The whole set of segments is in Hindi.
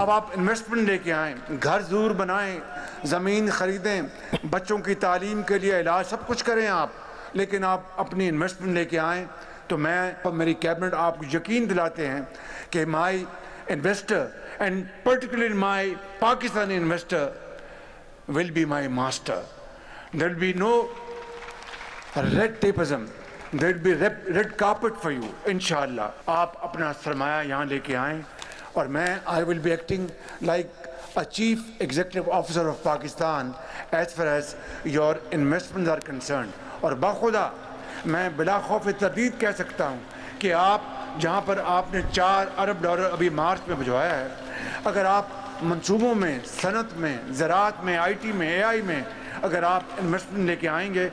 अब आप इन्वेस्टमेंट लेके आएँ, घर ज़रूर बनाएं, ज़मीन ख़रीदें, बच्चों की तालीम के लिए इलाज सब कुछ करें आप, लेकिन आप अपनी इन्वेस्टमेंट लेके आएँ तो मैं और मेरी कैबिनेट आपको यकीन दिलाते हैं कि my investor and particularly my Pakistani investor will be my master. There will be no red tapeism. There will be red carpet for you. Inshallah. आप अपना सरमाया यहाँ लेके आएं और मैं I will be acting like a chief executive officer of Pakistan as far as your investments are concerned. और बाखुदा मैं बिला खौफ तर्दीद कह सकता हूँ कि आप जहाँ पर आपने $4 अरब अभी मार्च में भिजवाया है, अगर आप मंसूबों में, सनत में, ज़राअत में, IT में, AI में अगर आप इन्वेस्टमेंट लेके आएंगे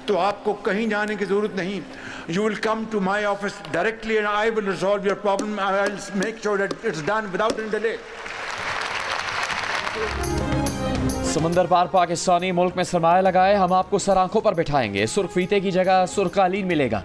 तो आपको कहीं जाने की ज़रूरत नहीं. You will come to my office directly and I will resolve your problem. I will make sure that it's done without any delay. समंदर पार पाकिस्तानी मुल्क में सरमाया लगाए, हम आपको सर आंखों पर बिठाएंगे. सुर्ख फीते की जगह सुर्ख कालीन मिलेगा.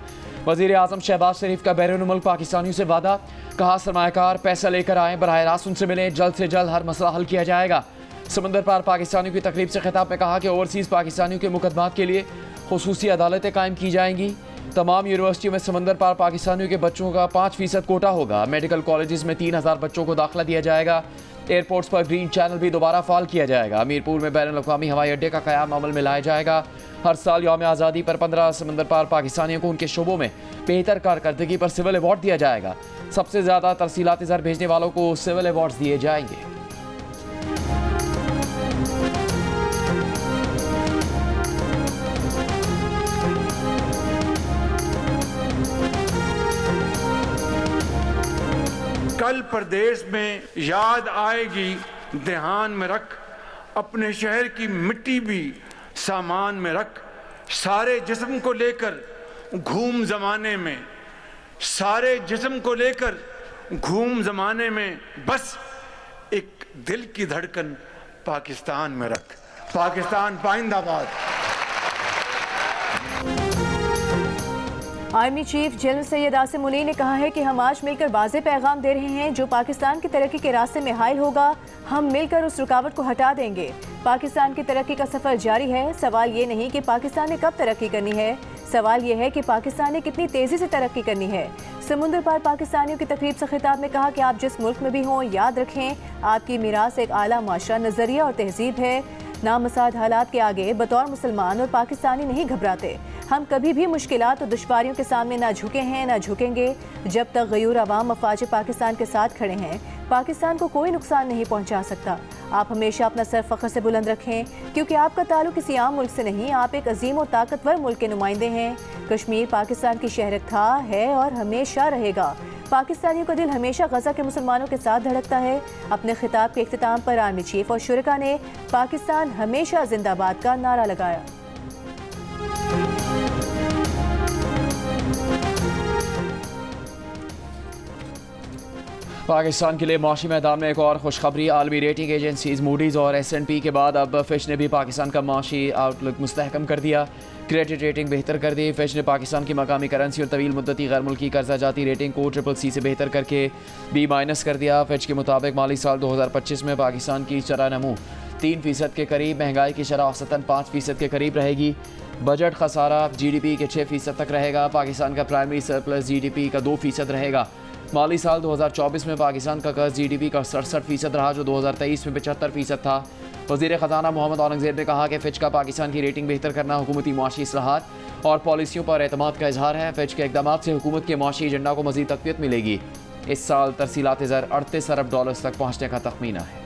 वज़ीर आज़म शहबाज शरीफ का बैरून मुल्क पाकिस्तानियों से वादा. कहा सरमायाकार पैसा लेकर आएँ, बराह रास्त उनसे मिलें, जल्द से जल्द हर मसला हल किया जाएगा. समंदर पार पाकिस्तानियों की तकरीब से खिताब में कहा कि ओवरसीज़ पाकिस्तानियों के मुकदमात के लिए खुसूसी अदालतें कायम की जाएंगी. तमाम यूनिवर्सिटियों में समंदर पार पाकिस्तानियों के बच्चों का 5% कोटा होगा. मेडिकल कॉलेज में 3000 बच्चों को दाखिला दिया जाएगा. एयरपोर्ट्स पर ग्रीन चैनल भी दोबारा फाल किया जाएगा. मीरपुर में बैनुल अक़वामी हवाई अड्डे का क़याम अमल में लाया जाएगा. हर साल यौम आज़ादी पर 15 समंदर पार पाकिस्तानियों को उनके शोबों में बेहतर कारकर्दगी पर सिविल अवार्ड दिया जाएगा. सबसे ज़्यादा तरसीलाती ज़र भेजने वालों को सिविल अवार्ड्स दिए जाएंगे. कल प्रदेश में याद आएगी, ध्यान में रख, अपने शहर की मिट्टी भी सामान में रख. सारे जिस्म को लेकर घूम ज़माने में, सारे जिस्म को लेकर घूम ज़माने में, बस एक दिल की धड़कन पाकिस्तान में रख. पाकिस्तान पाइंदाबाद. Army chief general Syed Asim Munir ने कहा है कि हम आज मिलकर वाज़ेह पैगाम दे रहे हैं, जो पाकिस्तान की तरक्की के रास्ते में हाइल होगा, हम मिलकर उस रुकावट को हटा देंगे. पाकिस्तान की तरक्की का सफ़र जारी है. सवाल ये नहीं कि पाकिस्तान ने कब तरक्की करनी है, सवाल ये है कि पाकिस्तान ने कितनी तेज़ी से तरक्की करनी है. समुंदर पार पाकिस्तानियों की तकरीब से खिताब में कहा कि आप जिस मुल्क में भी हों, याद रखें आपकी मीरास एक आला माशरा, नज़रिया और तहजीब है. नामसाद हालात के आगे बतौर मुसलमान और पाकिस्तानी नहीं घबराते. हम कभी भी मुश्किलात और दुश्वारियों के सामने ना झुके हैं ना झुकेंगे. जब तक गयूर अवाम अफवाज पाकिस्तान के साथ खड़े हैं, पाकिस्तान को कोई नुकसान नहीं पहुंचा सकता. आप हमेशा अपना सर फ़ख्र से बुलंद रखें, क्योंकि आपका ताल्लुक किसी आम मुल्क से नहीं, आप एक अजीम और ताकतवर मुल्क के नुमाइंदे हैं. कश्मीर पाकिस्तान की शहर था, है और हमेशा रहेगा. पाकिस्तानियों का दिल हमेशा गजा के मुसलमानों के साथ धड़कता है. अपने खिताब के इख्तिताम पर आर्मी चीफ और शुरका ने पाकिस्तान हमेशा जिंदाबाद का नारा लगाया. पाकिस्तान के लिए माशी मैदान में एक और खुशखबरी. आलमी रेटिंग एजेंसीज मूडीज़ और S&P के बाद अब फिच ने भी पाकिस्तान का माशी आउटलुक मुस्तहकम कर दिया. क्रेडिट रेटिंग बेहतर कर दी. फिच ने पाकिस्तान की मकामी करेंसी और तवील मुद्दती गैर मुल्की कर्जा जाती रेटिंग को CCC से बेहतर करके B- कर दिया. फिच के मुताबिक माली साल 2025 में पाकिस्तान की शरह नमू 3% के करीब, महंगाई की शरह औसतन 5% के करीब रहेगी. बजट खसारा GDP के 6% तक रहेगा. पाकिस्तान का प्राइमरी सरप्लस GDP का 2% रहेगा. माली साल 2024 में पाकिस्तान का कर्ज GDP का 67% रहा, जो 2023 में 75% था. वज़ीर ख़जाना मोहम्मद औरंगज़ेब ने कहा कि फिच का पाकिस्तान की रेटिंग बेहतर करना हुकूमती मुआशी इस्लाहात और पॉलिसियों पर एतमाद का इजहार है. फिच के इक़दामात से हुकूमत के मुआशी एजेंडा को मज़ीद तक़वियत मिलेगी. इस साल तरसीलात ज़र $38 अरब तक पहुँचने का तखमीना है.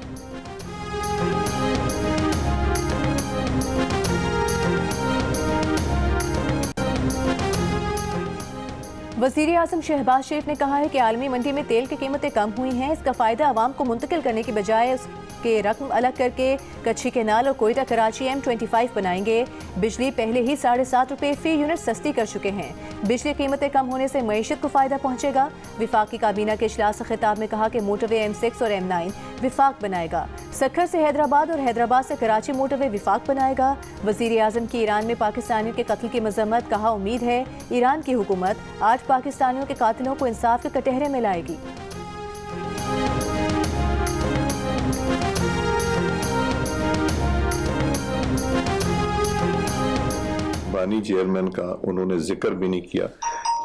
वज़ीर आज़म शहबाज शरीफ ने कहा है कि आलमी मंडी में तेल की कीमतें कम हुई हैं. इसका फ़ायदा आवाम को मुंतकिल करने की बजाय उसके रकम अलग करके कच्ची केनाल और कोयटा कराची M25 बनाएंगे. बिजली पहले ही ₹7.5 फ़ी यूनिट सस्ती कर चुके हैं. बिजली कीमतें कम होने से मईशत को फ़ायदा पहुँचेगा. विफाकी काबीना के इजलास से खिताब में कहा कि मोटरवे M6 और M9 विफाक बनाएगा. सखर से हैदराबाद और हैदराबाद से कराची मोटरवे विफाक बनाएगा. वज़ीर आज़म की ईरान में पाकिस्तानियों के कत्ल की मजम्मत. कहा उम्मीद है ईरान की हुकूमत आज पाकिस्तानियों के कातिलों को इंसाफ के कटहरे में लाएगी. बानी चेयरमैन का उन्होंने जिक्र भी नहीं किया।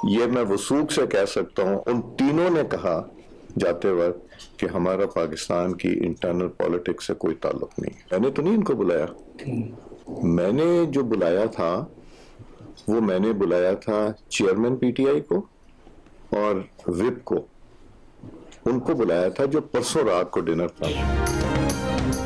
ये मैं वसूख से कह सकता हूँ, उन तीनों ने कहा जाते वक्त कि हमारा पाकिस्तान की इंटरनल पॉलिटिक्स से कोई ताल्लुक नहीं। मैंने तो नहीं इनको बुलाया, मैंने जो बुलाया था वो मैंने बुलाया था चेयरमैन पीटीआई को और विप को, उनको बुलाया था जो परसों रात को डिनर था।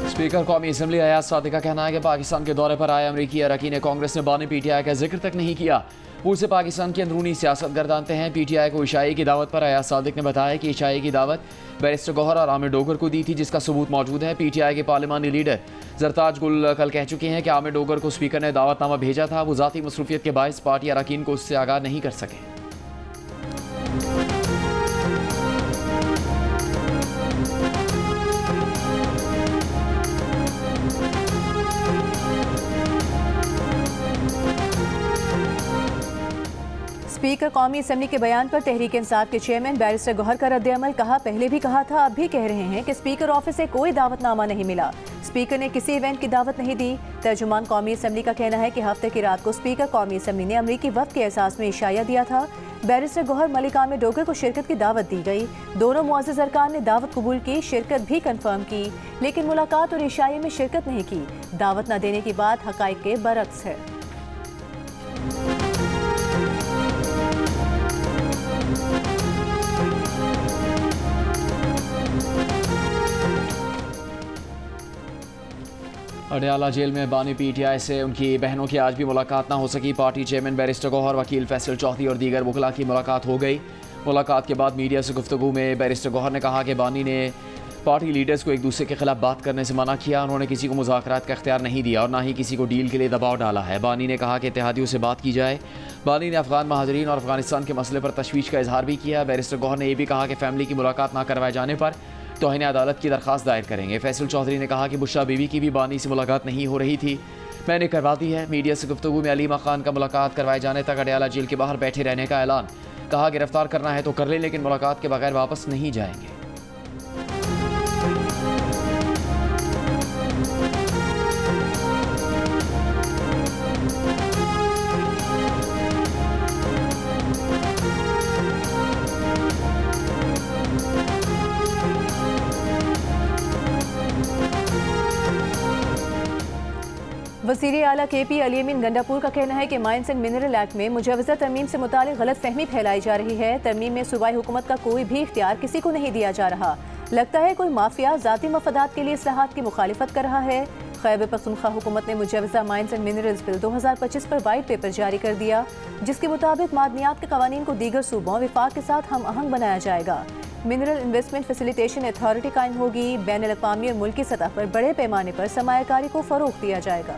स्पीकर कौमी असम्बली अयाज सादिक का कहना है कि पाकिस्तान के दौरे पर आए अमरीकी अरकान कांग्रेस ने बानी पीटीआई का जिक्र तक नहीं किया। उसे पाकिस्तान की अंदरूनी सियासत गर्दानते हैं। पीटीआई को ईशाई की दावत पर अयाज सादिक ने बताया कि ईशाई की दावत बैरिस्टर गौहर और आमिर डोगर को दी थी, जिसका सबूत मौजूद है। पीटीआई के पार्लिमानी लीडर जरताज गुल कल कह चुके हैं कि आमिर डोगर को स्पीकर ने दावतनामा भेजा था, वो ज़ाती मसरूफियत के बायस पार्टी अरकान को उससे आगाह नहीं कर सके। स्पीकर कौमी असम्बली के बयान पर तहरीक इंसाफ के चेयरमैन बैरिस्टर गौहर का रद्द-ए-अमल। कहा, पहले भी कहा था, अब भी कह रहे हैं कि स्पीकर ऑफिस से कोई दावतनामा नहीं मिला, स्पीकर ने किसी इवेंट की दावत नहीं दी। तर्जुमान कौमी असम्बली का कहना है कि हफ्ते की रात को स्पीकर कौमी असम्बली ने अमरीकी वफ्द के एहसास में इशाया दिया था। बैरिस्टर गौहर मलिक आमिर डोगर को शिरकत की दावत दी गई। दोनों मुअज़्ज़ज़ अरकान ने दावत कबूल की, शिरकत भी कन्फर्म की, लेकिन मुलाकात और इशाये में शिरकत नहीं की। दावत न देने की बात हक़ाइक़ के बरअक्स है। अडयाला जेल में बानी पीटीआई से उनकी बहनों की आज भी मुलाकात ना हो सकी। पार्टी चेयरमैन बैरिस्टर गौहर, वकील फैसल चौधरी और दीगर वकला की मुलाकात हो गई। मुलाकात के बाद मीडिया से गुफ्तगू में बैरिस्टर गौहर ने कहा कि बानी ने पार्टी लीडर्स को एक दूसरे के खिलाफ बात करने से मना किया। उन्होंने किसी को मुज़ाकरात का इख्तियार नहीं दिया और ना ही किसी को डील के लिए दबाव डाला है। बानी ने कहा कि इत्तेहादियों से बात की जाए। बानी ने अफगान महाजरीन और अफगानिस्तान के मसले पर तशवीश का इजहार भी किया। बैरिस्टर गौहर ने यह भी कहा कि फैमिली की मुलाकात ना करवाए जाने पर तौहीन अदालत की दरख्वास्त दायर करेंगे। फैसल चौधरी ने कहा कि बुशरा बीवी की भी बानी से मुलाकात नहीं हो रही थी, मैंने करवा दी है। मीडिया से गुफ्तगू में अलीमा खान का मुलाकात करवाए जाने तक अडयाला जेल के बाहर बैठे रहने का ऐलान। कहा, गिरफ्तार करना है तो कर ले, लेकिन मुलाकात के बगैर वापस नहीं जाएंगे। वज़ीर आला KP अली अमीन गंडापुर का कहना है कि माइंस एंड मिनरल एक्ट में मुजवज़ा तरमीम से मुतालिक गलत फहमी फैलाई जा रही है। तरमीम में सूबाई हुकूमत का कोई भी इख्तियार किसी को नहीं दिया जा रहा। लगता है कोई माफिया ज़ाती मफादात के लिए इस्लाहात की मुखालिफत कर रहा है। खैबर पख्तूनख्वा हुकूमत ने मुजवज़ा माइंस एंड मिनरल्स बिल 2025 पर वाइट पेपर जारी कर दिया, जिसके मुताबिक मादनियात के कवानीन को दीगर सूबों विफाक के साथ हम आहंग बनाया जाएगा। मिनरल इन्वेस्टमेंट फैसिलिटेशन अथॉरिटी कायम होगी। बैनुल अक़वामी और मुल्की सतह पर बड़े पैमाने पर सरमायाकारी को फ़रोग़ दिया जाएगा।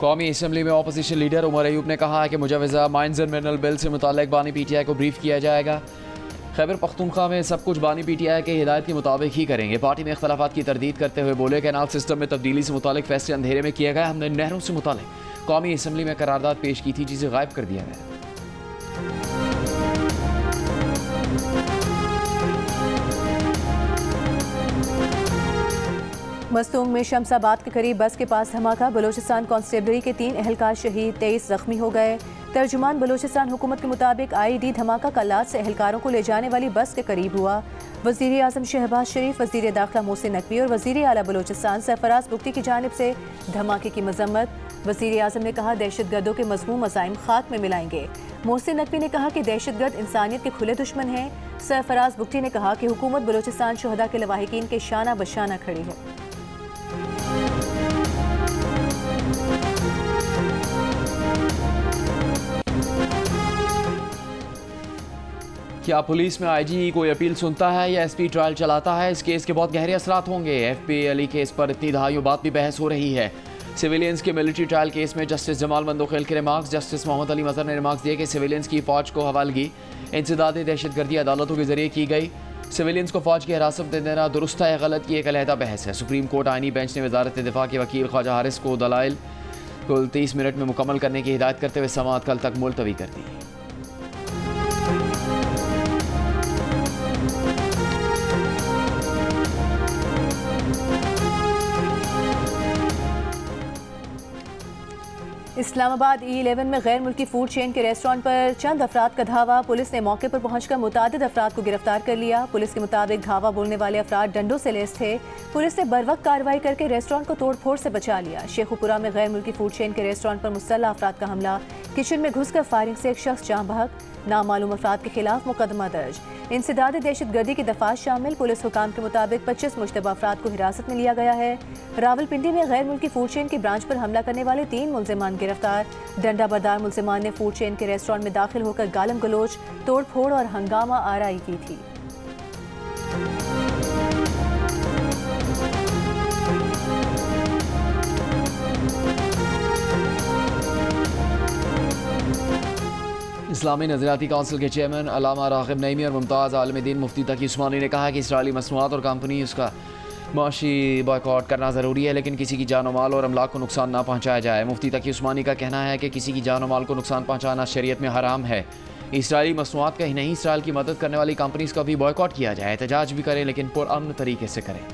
कौमी असम्बली में अपोजिशन लीडर उमर अयूब ने कहा है कि मुजवज़ा माइंस एंड मिनरल बिल से मुताल्लिक़ बानी पीटीआई को ब्रीफ किया जाएगा। खैबर पख्तूनख्वा में सब कुछ बानी पीटीआई के हिदायत के मुताबिक ही करेंगे। पार्टी में इख्तलाफात की तरदीद करते हुए बोले, कैनाल सिस्टम में तब्दीली से मुताल्लिक़ फैसले अंधेरे में किए गए। हमने नहरों से मुताल्लिक़ कौमी असम्बली में करारदाद पेश की थी, जिसे गायब कर दिया गया। मस्तूंग में शमसाबाद के करीब बस के पास धमाका। बलोचिस्तान कांस्टेबलरी के 3 एहलकार शहीद, 23 जख्मी हो गए। तर्जुमान बलोचिस्तान हुकूमत के मुताबिक IED धमाका कल्लात से एहलकारों को ले जाने वाली बस के करीब हुआ। वज़ीर आज़म शहबाज शरीफ, वज़ीर दाखिला मोहसिन नकवी और वज़ीर आला बलोचिस्तान सरफराज बुगटी की जानिब से धमाके की मजम्मत। वज़ीर आज़म ने कहा, दहशतगर्दों के मज़मूम मज़ाइम खाक में मिलाएंगे। मोहसिन नकवी ने कहा कि दहशतगर्द इंसानियत के खुले दुश्मन हैं। सरफराज बुगटी ने कहा कि हुकूमत बलोचिस्तान शुहदा के लवाहिकीन के शाना बशाना खड़ी है। क्या पुलिस में IG कोई अपील सुनता है या SP ट्रायल चलाता है? इस केस के बहुत गहरे असरात होंगे। FPAली केस पर इतनी दहाइयों बाद भी बहस हो रही है। सिविलियंस के मिलिट्री ट्रायल केस में जस्टिस जमाल मंदोखेल के रिमार्क्स। जस्टिस मोहम्मद अली मज़हर ने रिमार्क्स दिए कि सिविलियंस की फ़ौज को हवालगी इंसदाद दहशतगर्दी अदालतों के जरिए की गई। सिविलियंस को फ़ौज की हिरासत में देना दुरुस्त है या गलत की एक अलहदा बहस है। सुप्रीम कोर्ट आईनी बेंच ने वजारत दिफा के वकील ख्वाजा हारिस को दलाइल कुल 30 मिनट में मुकम्मल करने की हिदायत करते हुए समाअत कल तक मुलतवी कर दी। इस्लामाबाद E11 में गैर मुल्की फूड चेन के रेस्टोरेंट पर चंद अफराद का धावा। पुलिस ने मौके पर पहुंचकर मुतादिद अफराद को गिरफ्तार कर लिया। पुलिस के मुताबिक धावा बोलने वाले अफराद डंडों से लैस थे। पुलिस ने बरवक्त कार्रवाई करके रेस्टोरेंट को तोड़फोड़ से बचा लिया। शेखुपुरा में गैर मुल्की फूड चेन के रेस्टोरेंट पर मुसल्लह अफराद का हमला। किचन में घुसकर फायरिंग से एक शख्स जाँ बहक। नामालूम अफराद के खिलाफ मुकदमा दर्ज। इंसदाद दहशतगर्दी की दफात शामिल। पुलिस हुकाम के मुताबिक 25 मुश्तबा अफराद को हिरासत में लिया गया है। रावलपिंडी में गैर मुल्की फूड चेन की ब्रांच पर हमला करने वाले 3 मुल्जिमान गिरफ्तार। डंडा बरदार मुल्जिमान ने फूड चेन के रेस्टोरेंट में दाखिल होकर गालम गलोच, तोड़फोड़ और हंगामा आराई की थी। इस्लामी नज़रियाती काउंसिल के चेयरमैन अल्लामा राग़िब नईमी और मुमताज़ आलिम-ए-दीन मुफ्ती तकी उस्मानी ने कहा है कि इसराइली मसनूआत और कंपनी उसका माशी बॉयकॉट करना ज़रूरी है, लेकिन किसी की जान और माल और अमलाक को नुकसान ना पहुँचाया जाए। मुफ्ती तकी उस्मानी का कहना है कि किसी की जान और माल को नुकसान पहुँचाना शरीयत में हराम है। इसराइली मसनूआत का ही नहीं, इसराइल की मदद करने वाली कंपनीज़ का भी बॉयकॉट किया जाए। एहतजाज भी करें, लेकिन पुरअमन तरीके से करें।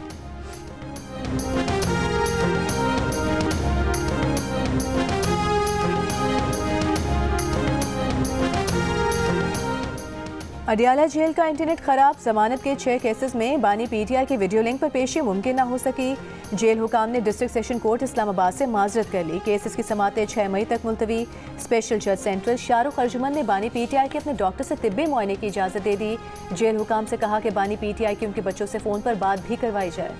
अडियाला जेल का इंटरनेट खराब। जमानत के 6 केसेस में बानी PTI की वीडियो लिंक पर पेशी मुमकिन न हो सकी। जेल हुकाम ने डिस्ट्रिक्ट सेशन कोर्ट इस्लामाबाद से माजरत कर ली। केसेस की समातें 6 मई तक मुलतवी। स्पेशल जज सेंट्रल शाहरुख अर्जुमन ने बानी PTI के अपने डॉक्टर से तिब्बी मुआयने की इजाज़त दे दी। जेल हुकाम से कहा कि बानी PTI की उनके बच्चों से फ़ोन पर बात भी करवाई जाए।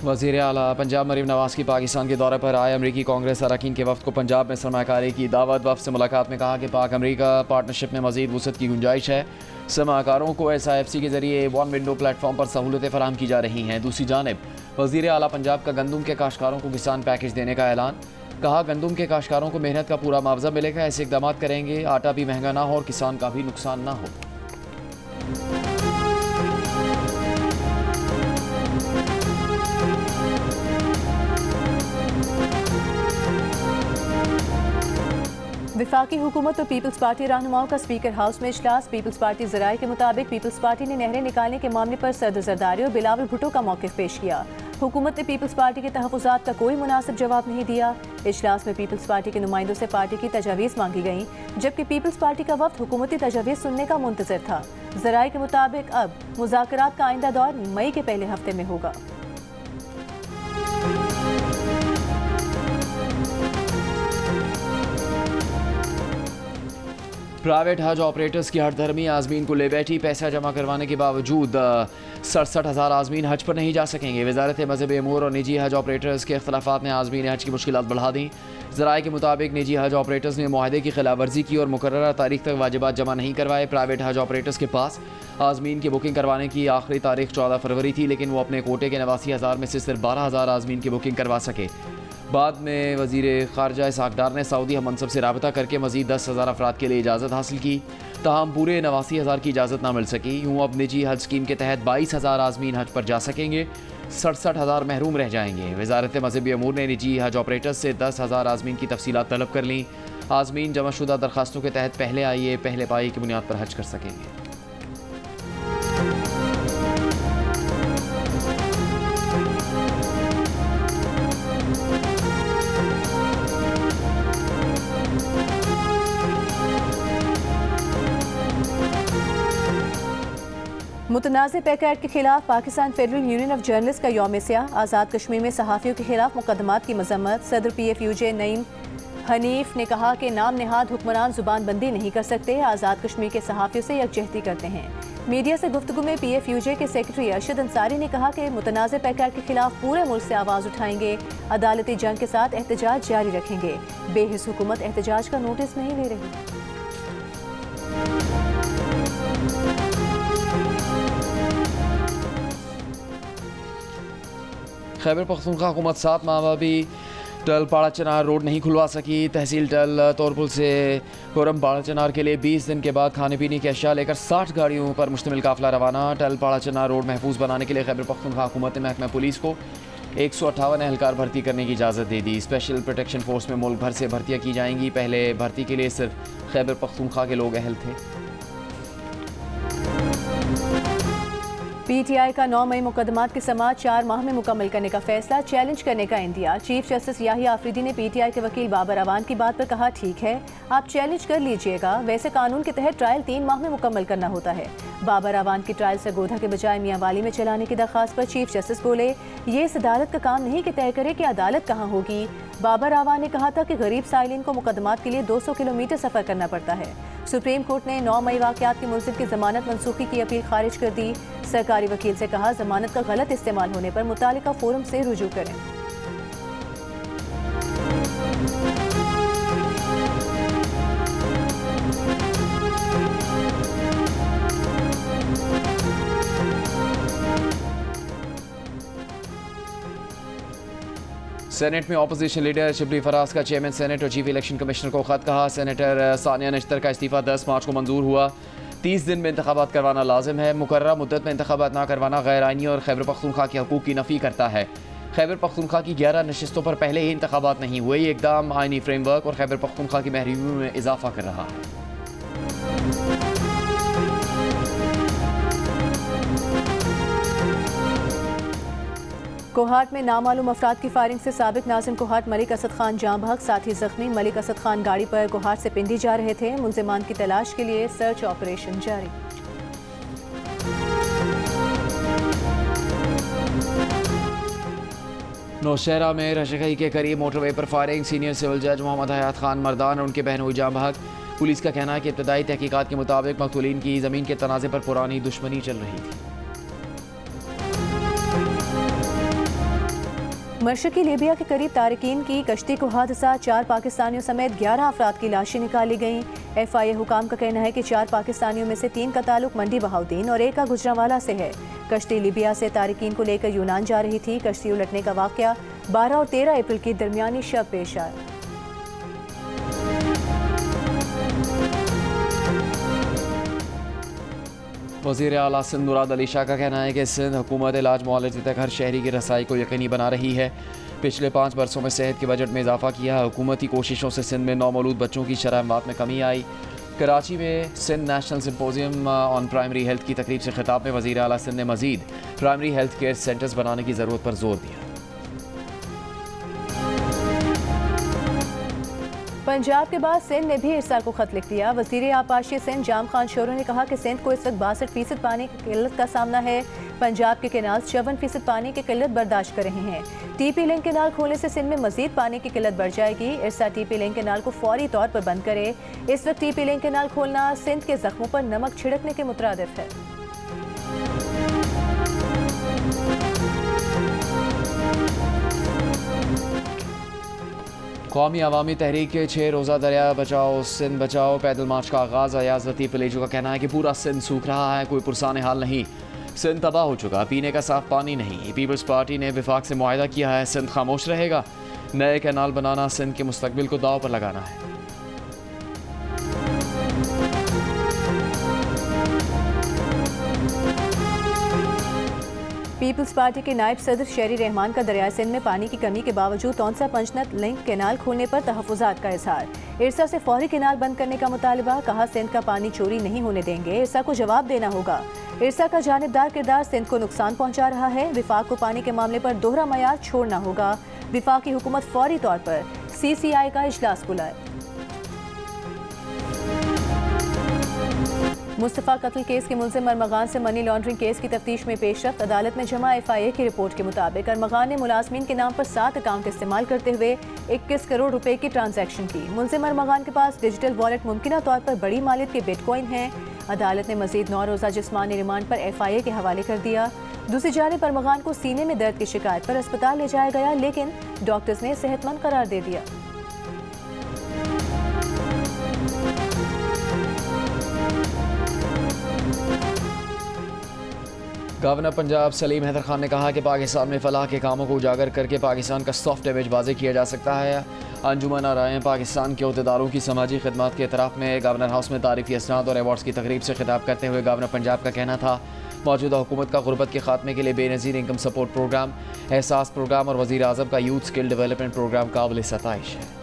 वज़ीर आला पंजाब मरीम नवाज़ की पाकिस्तान के दौरे पर आए अमरीकी कांग्रेस अरकान के वफ़द को पंजाब में सरमाकारी की दावत। वफ़द से मुलाकात में कहा कि पाक अमरीका पार्टनरशिप में मज़ीद वुसअत की गुंजाइश है। सरमाकारों को SIFC के ज़रिए वन विंडो प्लेटफॉर्म पर सहूलतें फराहम की जा रही हैं। दूसरी जानब वज़ीर आला पंजाब का गंदम के काश्तकारों को किसान पैकेज देने का ऐलान। कहा गंदम के काश्तकारों को मेहनत का पूरा मुआवजा मिलेगा। ऐसे इक़दाम करेंगे आटा भी महंगा ना हो और किसान का भी नुकसान ना हो। विफाकी हुकूमत और पीपल्स पार्टी रहनुमाओं का स्पीकर हाउस में इजलास। पीपल्स पार्टी ज़राए के मुताबिक पीपल्स पार्टी ने नहरें निकालने के मामले पर सदर जरदारी और बिलावल भुट्टो का मौक़िफ़ पेश किया। हुकूमत ने पीपल्स पार्टी के तहफ़्फ़ुज़ात का कोई मुनासिब जवाब नहीं दिया। इजलास में पीपल्स पार्टी के नुमाइंदों से पार्टी की तजावीज़ मांगी गईं, जबकि पीपल्स पार्टी का वफ़द हुकूमती तजावीज़ सुनने का मुंतज़िर था। ज़राए के मुताबिक अब मुज़ाकरात का आइंदा दौर मई के पहले हफ्ते में होगा। प्राइवेट हज ऑपरेटर्स की हड़धर्मी आज़मीन को ले बैठी। पैसा जमा करवाने के बावजूद 67,000 आज़मीन हज पर नहीं जा सकेंगे। वज़ारत मज़हब अमूर और निजी हज ऑपरेटर्स के अख्तलाफात ने आज़मीन हज की मुश्किलात बढ़ा दी। ज़राए के मुताबिक निजी हज ऑपरेटर्स ने मुआहदे की खिलाफ वर्जी की और मुकर्ररा तारीख तक वाजिबात जमा नहीं करवाए। प्राइवेट हज ऑपरेटर्स के पास आज़मीन की बुकिंग करवाने की आखिरी तारीख 14 फरवरी थी, लेकिन वो अपने कोटे के 89,000 में से सिर्फ 12,000 आज़मीन की बुकिंग करवा सके। बाद में वज़ीर ख़ारजा इसहाक़ डार ने सऊदी हममनसब से रबता करके मज़ीद 10,000 अफराद के लिए इजाज़त हासिल की, ताहम पूरे 89,000 की इजाज़त ना मिल सकी। यूँ अब निजी हज स्कीम के तहत 22,000 आज़मीन हज पर जा सकेंगे, 67,000 महरूम रह जाएंगे। वज़ारत मज़हबी अमूर ने निजी हज ऑपरेटर्स से 10,000 आज़मीन की तफसीलात तलब कर लीं। आज़मीन जमाशुदा दरखास्तों के तहत पहले आइए पहले पाई की बुनियाद पर हज कर सकेंगे। मुतनाज़ पैक एक्ट के खिलाफ Pakistan federal union of journalist का यौम स्याह। आज़ाद कश्मीर में सहाफ़ियों के खिलाफ मुकदमात की मजम्मत। सदर PFUJ नईम हनीफ ने कहा कि नाम नहाद हुक्मरान जुबानबंदी नहीं कर सकते, आज़ाद कश्मीर के सहाफ़ियों से यकजहती करते हैं। मीडिया से गुफ्तगू में PFUJ के सेक्रेटरी अरशद अंसारी ने कहा कि मुतनाज़ पैक एक्ट के खिलाफ पूरे मुल्क से आवाज़ उठाएंगे, अदालती जंग के साथ एहतजाज जारी रखेंगे। बेहिस हुकूमत एहतजाज का नोटिस नहीं ले रही। खैबर पख्तूनख्वा हुकूमत 7 माह भी टल पाड़ा चनार रोड नहीं खुलवा सकी। तहसील टल तोरपुल से खुरम पाड़ा चनार के लिए 20 दिन के बाद खाने पीने की अशिया लेकर 60 गाड़ियों पर मुश्तमिल काफिला रवाना। टल पाड़ा चनार रोड महफूज बनाने के लिए खैबर पख्तूनख्वा हुकूमत ने महकमा पुलिस को 158 एहलकार भर्ती करने की इजाज़त दे दी। स्पेशल प्रोटेक्शन फोर्स में मुल्क भर से भर्तियाँ की जाएंगी। पहले भर्ती के लिए सिर्फ खैबर पख्तूनख्वा के लोग अहल थे। PTI का 9 मई मुकदमात की समाअत 4 माह में मुकम्मल करने का फैसला, चैलेंज करने का इंदिया। चीफ जस्टिस याहिया आफरीदी ने PTI के वकील बाबर अवान की बात पर कहा, ठीक है आप चैलेंज कर लीजिएगा, वैसे कानून के तहत ट्रायल 3 माह में मुकम्मल करना होता है। बाबर अवान की ट्रायल सरगोधा के बजाय मियां वाली में चलाने की दरख्वास्त पर चीफ जस्टिस बोले, ये इस अदालत का काम नहीं कि तय करे कि अदालत कहाँ होगी। बाबर अवान ने कहा था कि गरीब साइलिन को मुकदमात के लिए 200 किलोमीटर सफर करना पड़ता है। सुप्रीम कोर्ट ने 9 मई वाकयात के मुलजिम की जमानत मनसूखी की अपील खारिज कर दी। सरकारी वकील से कहा, जमानत का गलत इस्तेमाल होने पर मुतालिका फोरम से रुजू करें। सेनेट में अपोजिशन लीडर शिबली फराज का चेयरमैन सेनेट और चीफ इलेक्शन कमिश्नर को खत कहा। सेनेटर सानिया नश्तर का इस्तीफा 10 मार्च को मंजूर हुआ। 30 दिन में इंतखाबात करवाना लाजिम है। मुकर्ररा मुद्दत में इंतखाबात ना करवाना गैर आइनी और खैबर पख्तूनख्वा के हकूक़ की नफ़ी करता है। खैबर पख्तूनख्वा की 11 नशिस्तों पर पहले ही इंतखाबात नहीं हुए। ये इकदाम आइनी फ्रेमवर्क और खैबर पख्तूनख्वा की महरीमी में इजाफा कर रहा है। कोहाट में नामालूम अफराद की फायरिंग से साबिक नाज़िम कोहाट मलिक असद खान जाँ बहक, साथी जख्मी। मलिक असद खान गाड़ी पर कोहाट से पिंडी जा रहे थे। मुलजिमान की तलाश के लिए सर्च ऑपरेशन जारी। नौशहरा में रशगई के करीब मोटरवे पर फायरिंग। सीनियर सिविल जज मोहम्मद हयात खान मर्दान और उनके बहनोई जाँ बहक। पुलिस का कहना है कि इब्तदाई तहकीकात के मुताबिक मकतूलीन की ज़मीन के तनाज़े पर पुरानी दुश्मनी चल रही थी। मशरकी लीबिया के करीब तारिकीन की कश्ती को हादसा, 4 पाकिस्तानियों समेत 11 अफराद की लाशें निकाली गईं। FIA हुकाम का कहना है कि 4 पाकिस्तानियों में से 3 का ताल्लुक मंडी बहाउद्दीन और 1 का गुजरांवाला से है। कश्ती लीबिया से तारिकीन को लेकर यूनान जा रही थी। कश्ती उलटने का वाकया 12 और 13 अप्रैल की दरमियानी शब पेश आया। वज़ीर आला सिंध मुराद अली शाह का कहना है कि सिंध हुकूमत इलाज मुआलजे तक हर शहरी की रसाई को यकीनी बना रही है। पिछले 5 बरसों में सेहत के बजट में इजाफा किया। हुकूमती कोशिशों से सिंध में नौमौलूद बच्चों की शरह अमवात में कमी आई। कराची में Sindh national symposium on primary health की तकरीब से खिताब में वज़ीर आला सिंध ने मज़ीद प्राइमरी हेल्थ केयर सेंटर्स बनाने की ज़रूरत पर जोर दिया। पंजाब के बाद सिंध ने भी इरसा को खत लिख दिया। वज़ीर आपाशी सिंध जाम खान शोरो ने कहा कि सिंध को इस वक्त 62% पानी की किल्लत का सामना है। पंजाब के कैनाल 54% पानी की किल्लत बर्दाश्त कर रहे हैं। TP लिंक कैनाल खोलने से सिंध में मजीद पानी की किल्लत बढ़ जाएगी। इरसा TP लिंक कैनाल को फौरी तौर पर बंद करे। इस वक्त TP लिंक कैनाल खोलना सिंध के जख्मों पर नमक छिड़कने के मुतरादिफ है। कौमी अवामी तहरीक के 6 रोज़ा दरिया बचाओ सिंध बचाओ पैदल मार्च का आगाज़। अयाज लतीफ़ पलेजू का कहना है कि पूरा सिंध सूख रहा है, कोई पुरसाने हाल नहीं। सिंध तबाह हो चुका, पीने का साफ पानी नहीं। पीपल्स पार्टी ने विफाक से मुआहदा किया है, सिंध खामोश रहेगा। नए कैनाल बनाना सिंध के मुस्तकबिल को दाव पर लगाना है। पीपल्स पार्टी के नायब सदर शेरी रहमान का दरिया सिंध में पानी की कमी के बावजूद तौंसा पंचनत लिंक कैनाल खोलने पर तहफ़्फ़ुज़ात का इजहार। इरसा से फौरी कैनाल बंद करने का मुतालबा। कहा, सिंध का पानी चोरी नहीं होने देंगे, इरसा को जवाब देना होगा। इरसा का जानिबदार किरदार सिंध को नुकसान पहुंचा रहा है। विफाक को पानी के मामले पर दोहरा मयार छोड़ना होगा। विफाकी हुकूमत फौरी तौर पर CCI का इजलास बुलाए। मुस्तफ़ा कत्ल केस के मुलजिम अरमगान से मनी लॉन्ड्रिंग केस की तफ्तीश में पेशरफ्त। अदालत में जमा FIA की रिपोर्ट के मुताबिक अरमगान ने मुलाजमीन के नाम पर 7 अकाउंट इस्तेमाल करते हुए 21 करोड़ रुपए की ट्रांजैक्शन की। मुलजिम अरमगान के पास डिजिटल वॉलेट मुमकिना तौर पर बड़ी मालियत के बिटकॉइन हैं। अदालत ने मजीद 9 रोज़ा जिस्मानी रिमांड पर FIA के हवाले कर दिया। दूसरी जानिब अरमगान को सीने में दर्द की शिकायत पर अस्पताल ले जाया गया, लेकिन डॉक्टर्स ने सेहतमंद करार दे दिया। गवर्नर पंजाब सलीम हैदर खान ने कहा कि पाकिस्तान में फलाह के कामों को उजागर करके पाकिस्तान का सॉफ्ट इमेज वाज़े किया जा सकता है। अंजुमन आराएं पाकिस्तान के अहदेदारों की समाजी खिदमत के एतराफ़ में गवर्नर हाउस में तारीफ़ी असनाद और अवार्ड्स की तकरीब से खिताब करते हुए गवर्नर पंजाब का कहना था, मौजूदा हुकूमत का गुरबत के खात्मे के लिए बेनज़ीर इनकम सपोर्ट प्रोग्राम, एहसास प्रोग्राम और वज़ीर आज़म का यूथ स्किल डेवलपमेंट प्रोग्राम काबिल सताइश है।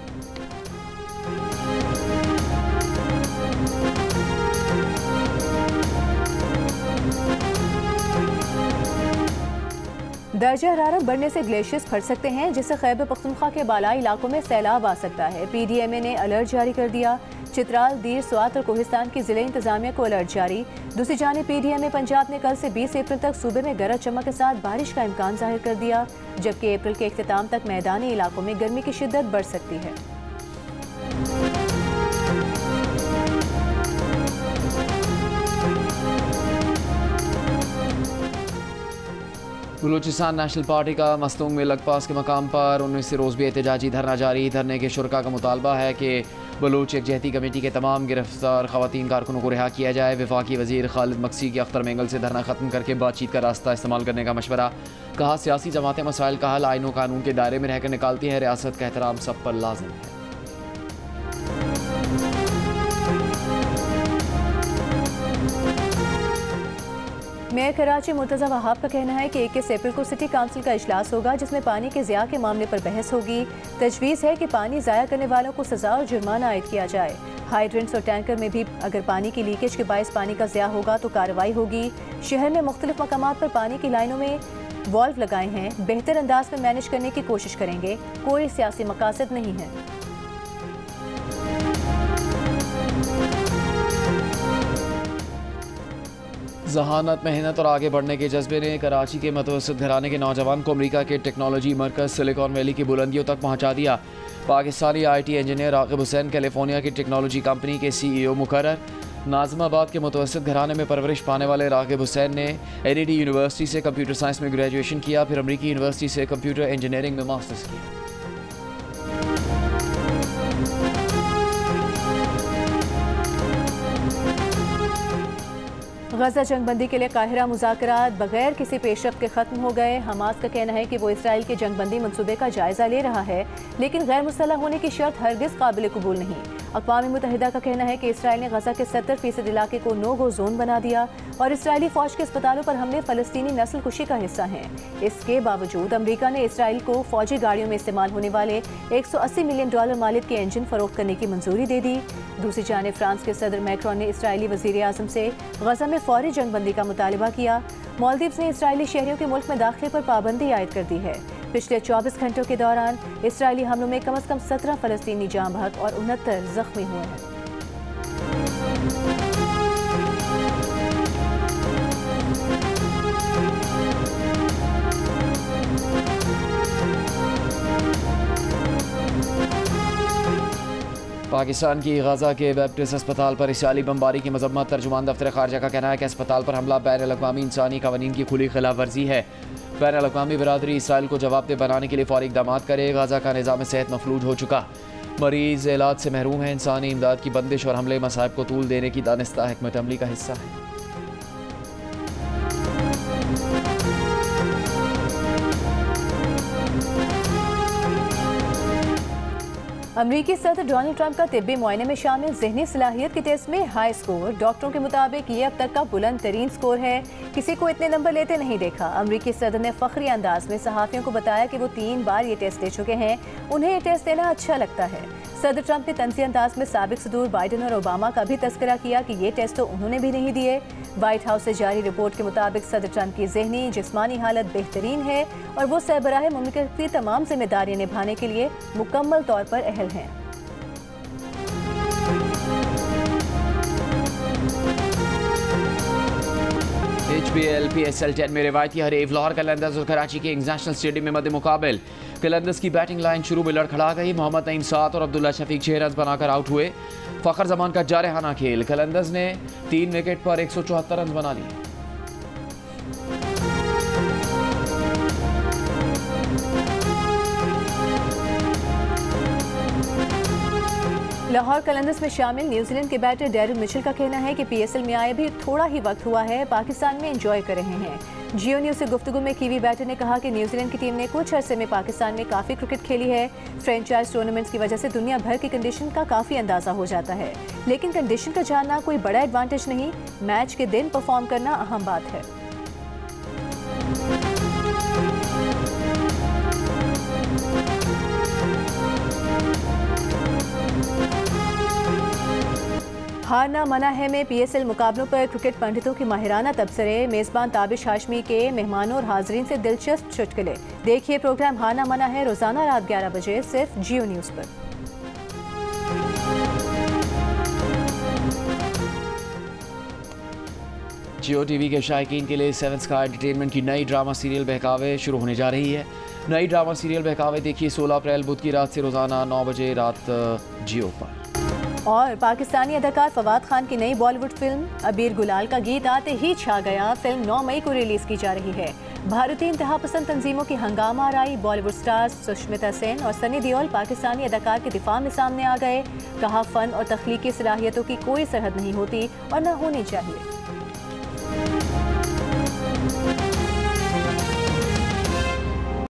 दर्जा हरारत बढ़ने से ग्लेशियर्स फट सकते हैं, जिससे खैबर पख्तूनख्वा के बालाई इलाकों में सैलाब आ सकता है। PDMA ने अलर्ट जारी कर दिया। चित्राल, दीर, स्वात और कोहिस्तान की जिले इंतजामिया को अलर्ट जारी। दूसरी जानिब PDMA पंजाब ने कल से 20 अप्रैल तक सूबे में गरज चमक के साथ बारिश का इम्कान जाहिर कर दिया, जबकि अप्रैल के इख्तिताम तक मैदानी इलाकों में गर्मी की शिद्दत बढ़ सकती है। बलूचिस्तान नेशनल पार्टी का मस्तूंग में लगपास के मकाम पर 19 रोज़ भी एहतजाजी धरना जारी। धरने के शुरका का मुतालबा है कि बलूच यकजहती कमेटी के तमाम गिरफ्तार ख़वातीन कारकुनों को रिहा किया जाए। वफाकी वज़ीर खालिद मक्सी की अख्तर मेंगल से धरना ख़त्म करके बातचीत का रास्ता इस्तेमाल करने का मशवरा। कहा सियासी जमातें मसाइल का हल आईन व कानून के दायरे में रहकर निकालती हैं, रियासत का एहतराम सब पर लाजिम है। मेयर कराची मुर्तज़ा वहाब का कहना है कि 21 अप्रैल को सिटी काउंसिल का इजलास होगा, जिसमें पानी के ज़िया के मामले पर बहस होगी। तजवीज़ है कि पानी ज़ाया करने वालों को सज़ा और जुर्माना आयद किया जाए। हाइड्रेंट्स और टैंकर में भी अगर पानी की लीकेज के बायस पानी का ज़िया होगा तो कार्रवाई होगी। शहर में मुख्तलिफ मकामात पर पानी की लाइनों में वॉल्व लगाए हैं, बेहतर अंदाज में मैनेज करने की कोशिश करेंगे। कोई सियासी मकासद नहीं है। जहानत, मेहनत और आगे बढ़ने के जज्बे ने कराची के मुतवस्सित घराने के नौजवान को अमेरिका के टेक्नोलॉजी मरकज़ सिलिकॉन वैली की बुलंदियों तक पहुंचा दिया। Pakistani IT engineer Raghib Hussain California की टेक्नोलॉजी कंपनी के CEO मुकर्रर। नाज़िमाबाद के मुतवस्सित घराने में परवरिश पाने वाले रागिब हुसैन ने NED यूनिवर्सिटी से कंप्यूटर साइंस में ग्रेजुएशन किया, फिर अमरीकी यूनिवर्सिटी से कंप्यूटर इंजीनियरिंग में मास्टर्स किया। गजा जंगबंदी के लिए काहिरा मुज़ाकरात बगैर किसी पेशरफ्त के ख़त्म हो गए। हमास का कहना है कि वो इसराइल के जंगबंदी मनसूबे का जायज़ा ले रहा है, लेकिन गैर मुसल्लह होने की शर्त हरगिज़ काबिल कबूल नहीं। अक़वाम मुत्तहिदा का कहना है कि इसराइल ने गजा के 70% इलाके को नो गो जोन बना दिया और इसराइली फ़ौज के अस्पतालों पर हमले फ़लस्तीनी नस्ल कुशी का हिस्सा हैं। इसके बावजूद अमरीका ने इसराइल को फ़ौजी गाड़ियों में इस्तेमाल होने वाले $180 मिलियन मालियत के इंजन फ़रोख्त करने की मंजूरी दे दी। दूसरी जानिब फ्रांस के सदर मैक्रोन ने इसराइली वज़ीर आज़म से गजा में फौरी जंगबंदी का मुतालबा किया। मालदीव्स ने इसराइली शहरियों के मुल्क में दाखिले पर पाबंदी आयद कर दी है। पिछले 24 घंटों के दौरान इसराइली हमलों में कम से कम 17 फ़लस्तीनी जाँ बहक और 69 जख्मी हुए हैं। पाकिस्तान की गजा के बैप्टिस्ट अस्पताल पर इसराइली बमबारी की मजम्मत। तर्जुमान दफ्तर खारजा का कहना है कि अस्पताल पर हमला बैन अल-अक़वामी इंसानी क़वानीन की खुली खिलाफ वर्जी है। बैन अल-अक़वामी बिरादरी इसराइल को जवाबदेह बनाने के लिए फौरी इक़दाम करे। गजा का निज़ाम सेहत मफलूज हो चुका, मरीज़ इलाज से महरूम है। इंसानी इमदाद की बंदिश और हमले मसाइब को तूल देने की दानिस्ता हिकमत अमली का हिस्सा है। अमरीकी सदर डोनाल्ड ट्रंप का तिब्बी मुआयने में शामिल ज़हनी सलाहियत के टेस्ट में हाई स्कोर। डॉक्टरों के मुताबिक ये अब तक का बुलंद तरीन स्कोर है, किसी को इतने नंबर लेते नहीं देखा। अमरीकी सदर ने फख्री अंदाज में सहाफ़ियों को बताया कि वो 3 बार ये टेस्ट दे चुके हैं, उन्हें ये टेस्ट देना अच्छा लगता है। सदर ट्रंप ने तंज़ी अंदाज में साबिक सदूर बाइडन और ओबामा का भी तस्करा किया कि ये टेस्ट तो उन्होंने भी नहीं दिए। व्हाइट हाउस से जारी रिपोर्ट के मुताबिक सदर ट्रंप की ज़हनी जिस्मानी हालत बेहतरीन है और वो सरबराह मुमलिकत की तमाम जिम्मेदारियाँ निभाने के लिए मुकम्मल तौर पर अहल हैं। HBL PSL 10 में रिवायती हरीफ लाहौर कलंदर्स और कराची के इंटरनेशनल स्टेडियम में मध्य मुकाबल। कलंदर्स की बैटिंग लाइन शुरू में लड़खड़ा गई। मोहम्मद नईम 7 और अब्दुल्ला शफीक 6 रन बनाकर आउट हुए। फ़खर जमान का जारहाना खेल। कलंदर्स ने 3 विकेट पर 174 रन बना लिए। लाहौर कलंदर्स में शामिल न्यूजीलैंड के बैटर डेरिल मिचेल का कहना है कि PSL में आए भी थोड़ा ही वक्त हुआ है, पाकिस्तान में एंजॉय कर रहे हैं। जियो न्यूज़ से गुफ्तगू में कीवी बैटर ने कहा कि न्यूजीलैंड की टीम ने कुछ अरसे में पाकिस्तान में काफ़ी क्रिकेट खेली है। फ्रेंचाइज टूर्नामेंट्स की वजह से दुनिया भर की कंडीशन का काफ़ी अंदाज़ा हो जाता है, लेकिन कंडीशन का जानना कोई बड़ा एडवांटेज नहीं, मैच के दिन परफॉर्म करना अहम बात है। हारना मना है में PSL मुकाबलों पर क्रिकेट पंडितों की माहिराना तबसरे, मेज़बान ताबिश हाशमी के मेहमानों और हाजरीन से दिलचस्प चुटकुले। देखिए प्रोग्राम हारना मना है रोजाना रात 11 बजे सिर्फ जियो न्यूज़ पर। जियो टीवी के शायकीन के लिए 7 स्काई एंटरटेनमेंट की नई ड्रामा सीरियल बहकावे शुरू होने जा रही है। नई ड्रामा सीरियल बहकावे देखिए 16 अप्रैल बुध की रात से रोजाना 9 बजे रात जियो पर। और पाकिस्तानी अदाकार फवाद खान की नई बॉलीवुड फिल्म अबीर गुलाल का गीत आते ही छा गया। फिल्म 9 मई को रिलीज की जा रही है। भारतीय इंतहा पसंद तंजीमों की हंगामा आराई, बॉलीवुड स्टार्स सुष्मिता सेन और सनी देओल पाकिस्तानी अदाकार के दिफा में सामने आ गए। कहा फन और तख्लीकी सलाहियतों की कोई सरहद नहीं होती और न होनी चाहिए।